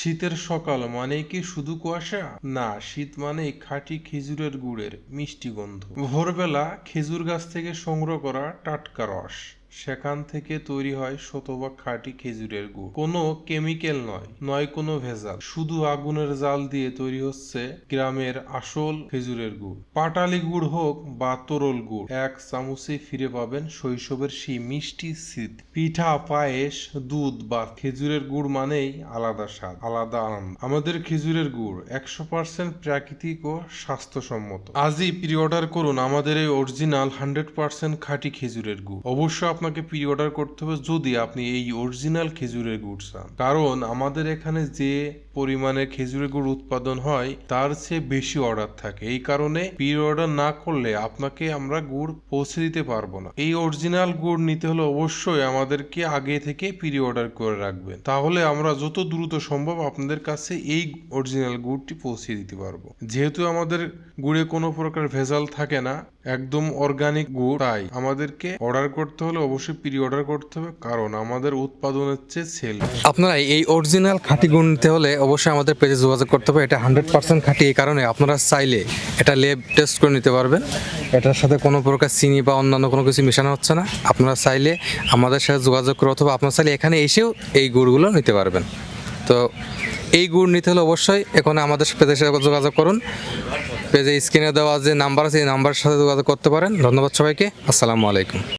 শীতের সকাল মানেই কি শুধু কুয়াশা? না, শীত মানেই খাঁটি খেজুরের গুড়ের মিষ্টি গন্ধ। ভোরবেলা খেজুর গাছ থেকে সংগ্রহ করা টাটকা রস, সেখান থেকে তৈরি হয় শতভাগ খাঁটি খেজুরের গুড়। কোনো কেমিক্যাল নয়, নয় কোনো ভেজাল, শুধু আগুনের জাল দিয়ে তৈরি হচ্ছে গ্রামের আসল খেজুরের গুড়। পাটালি গুড় হোক বা তরল গুড়, এক চামচে ফিরে পাবেন শৈশবের সেই মিষ্টি স্মৃতি। পিঠা, পায়েস, দুধ বা খেজুরের গুড় মানেই আলাদা স্বাদ, আলাদা আনন্দ। আমাদের খেজুরের গুড় 100% প্রাকৃতিক ও স্বাস্থ্যসম্মত। আজই প্রি অর্ডার করুন আমাদের এই অরিজিনাল 100% খাঁটি খেজুরের গুড়। অবশ্যই আপনাকে প্রি অর্ডার করতে হবে যদি আপনি এই অরিজিনাল খেজুরের গুড় চান, কারণ আমাদের এখানে যে পরিমাণে খেজুরের গুড় উৎপাদন হয় তার চেয়ে বেশি অর্ডার থাকে। এই কারণে প্রি অর্ডার না করলে আপনাকে আমরা গুড় পৌঁছে দিতে পারবো না। এই অরিজিনাল গুড় নিতে হলে অবশ্যই আমাদেরকে আগে থেকে প্রি অর্ডার করে রাখবেন, তাহলে আমরা যত দ্রুত সম্ভব আপনাদের কাছে এই অরিজিনাল গুড়টি পৌঁছে দিতে পারবো। যেহেতু আমাদের গুড়ে কোনো প্রকার ভেজাল থাকে না, একদম অর্গানিক গুড়, তাই আমাদেরকে অর্ডার করতে হলে অবশ্যই প্রি অর্ডার করতে হবে, কারণ আমাদের উৎপাদনের চেয়ে সেল। আপনারা এই অরিজিনাল খাঁটি গুড় নিতে হলে অবশ্যই আমাদের পেজে যোগাযোগ করতে হবে। এটা 100% খাঁটি, এই কারণে আপনারা চাইলে এটা ল্যাব টেস্ট করে নিতে পারবেন। এটার সাথে কোনো প্রকার চিনি বা অন্যান্য কোনো কিছু মেশানো হচ্ছে না। আপনারা চাইলে আমাদের সাথে যোগাযোগ করে অথবা আপনারা চাইলে এখানে এসেও এই গুড়গুলো নিতে পারবেন। তো এই গুড় নিতে হলে অবশ্যই এখানে আমাদের পেজের সাথে যোগাযোগ করুন। পেজে স্ক্রিনে দেওয়া যে নাম্বার আছে এই নাম্বারের সাথে যোগাযোগ করতে পারেন। ধন্যবাদ সবাইকে। আসসালামু আলাইকুম।